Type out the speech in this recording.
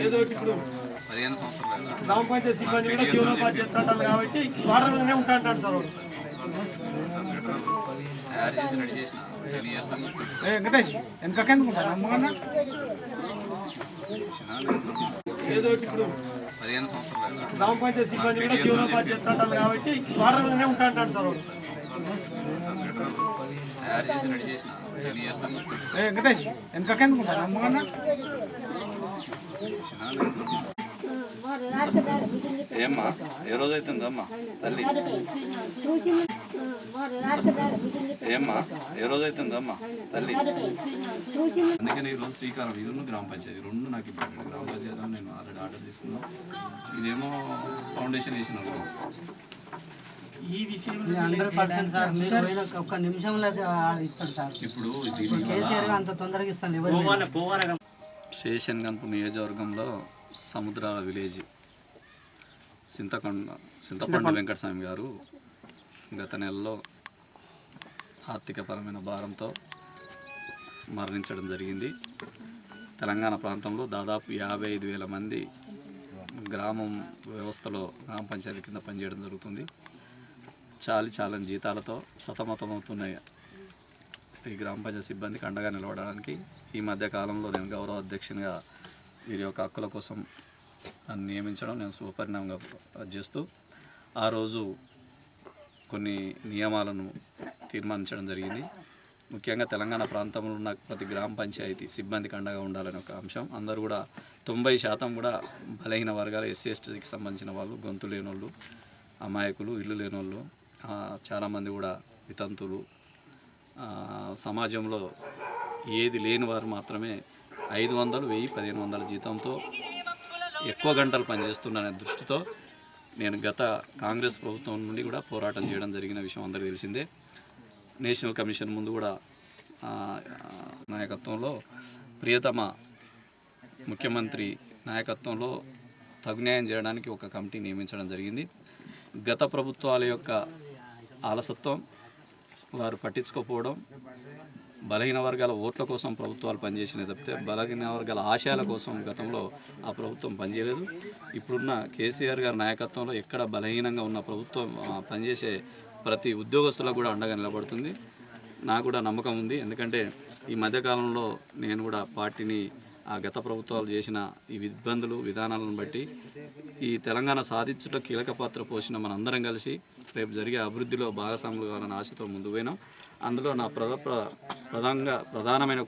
ఏదో ఇప్పుడు 15 సంవత్సరాలు గ్రామ పంచాయతీ సిబ్బంది కూడా జీవనోపాధి అంటారు కాబట్టి వాటర్ మీదనే ఉంటా అంటాడు సార్ వాడు. తయారు చేసి రెడీ చేసిన 10 ఇయర్స్ వెంకటేష్ వెనకెందుకుంటారు అమ్మకన్నా ఏదో ఇప్పుడు 15 సంవత్సరాలు గ్రామ పంచాయతీ సిబ్బంది కూడా జీవనోపాధి అంటారు కాబట్టి వాటర్ మీదనే ఉంటా అంటాడు సార్ వాడు. తయారు చేసి రెడీ చేసిన 10 ఇయర్స్ వెంకటేష్ వెనకెందుకుంటారు అమ్మకన్నా ఏమ్మా ఏ రోజు అవుతుందమ్మా తల్లి ఏమ్మా ఏ రోజు అవుతుందమ్మా తల్లి అందుకని ఈరోజు శ్రీకారం ఇది గ్రామ పంచాయతీ రెండు నాకు ఇప్పుడు గ్రామ పంచాయతీ నేను ఆల్రెడీ ఆర్డర్ తీసుకున్నాను. ఇదేమో ఫౌండేషన్ వేసిన ఈ విషయం 100% సార్ మీరు ఒక్క నిమిషంలో ఇస్తాడు సార్. ఇప్పుడు కేసీఆర్ అంత తొందరగా ఇస్తాను. శేషన్ గన్పూర్ నియోజకవర్గంలో సముద్రాల విలేజ్ చింతపండు వెంకటస్వామి గారు గత నెలలో ఆర్థికపరమైన భారంతో మరణించడం జరిగింది. తెలంగాణ ప్రాంతంలో దాదాపు 55,000 మంది గ్రామం వ్యవస్థలో గ్రామ పంచాయతీ కింద పనిచేయడం జరుగుతుంది. చాలని జీతాలతో సతమతమవుతున్న ఈ గ్రామ పంచాయతీ సిబ్బందికి అండగా నిలవడానికి ఈ మధ్య కాలంలో నేను గౌరవ అధ్యక్షునిగా వీరి యొక్క హక్కుల కోసం నన్ను నియమించడం నేను శుభపరిణామంగా చేస్తూ ఆ రోజు కొన్ని నియమాలను తీర్మానించడం జరిగింది. ముఖ్యంగా తెలంగాణ ప్రాంతంలో ఉన్న ప్రతి గ్రామ పంచాయతీ సిబ్బందికి అండగా ఉండాలని ఒక అంశం. అందరూ కూడా 90% కూడా బలహీన వర్గాలు ఎస్సీ ఎస్టీకి సంబంధించిన వాళ్ళు, గొంతు లేని వాళ్ళు, అమాయకులు, ఇల్లు లేని వాళ్ళు, చాలామంది కూడా వితంతులు, సమాజంలో ఏది లేని వారు మాత్రమే 500, 1000, 1500 జీతంతో ఎక్కువ గంటలు పనిచేస్తున్నారనే దృష్టితో నేను గత కాంగ్రెస్ ప్రభుత్వం నుండి కూడా పోరాటం చేయడం జరిగిన విషయం అందరికీ తెలిసిందే. నేషనల్ కమిషన్ ముందు కూడా నాయకత్వంలో ప్రియతమ ముఖ్యమంత్రి నాయకత్వంలో తగు న్యాయం చేయడానికి ఒక కమిటీ నియమించడం జరిగింది. గత ప్రభుత్వాల యొక్క ఆలసత్వం, వారు పట్టించుకోకపోవడం, బలహీన వర్గాల ఓట్ల కోసం ప్రభుత్వాలు పనిచేసినవి తప్పితే బలహీన వర్గాల ఆశయాల కోసం గతంలో ఆ ప్రభుత్వం పనిచేయలేదు. ఇప్పుడున్న కేసీఆర్ గారి నాయకత్వంలో ఎక్కడ బలహీనంగా ఉన్న ప్రభుత్వం పనిచేసే ప్రతి ఉద్యోగస్తులకు కూడా అండగా నిలబడుతుంది. నాకు కూడా నమ్మకం ఉంది. ఎందుకంటే ఈ మధ్యకాలంలో నేను కూడా పార్టీని గత ప్రభుత్వాలు చేసిన ఈ ఇబ్బందులు, విధానాలను బట్టి ఈ తెలంగాణ సాధించుట కీలక పాత్ర పోసిన మనందరం కలిసి రేపు జరిగే అభివృద్ధిలో భాగస్వాములు కావాలన్న ఆశతో ముందుకు పోయినాం. అందులో నా ప్రధానమైన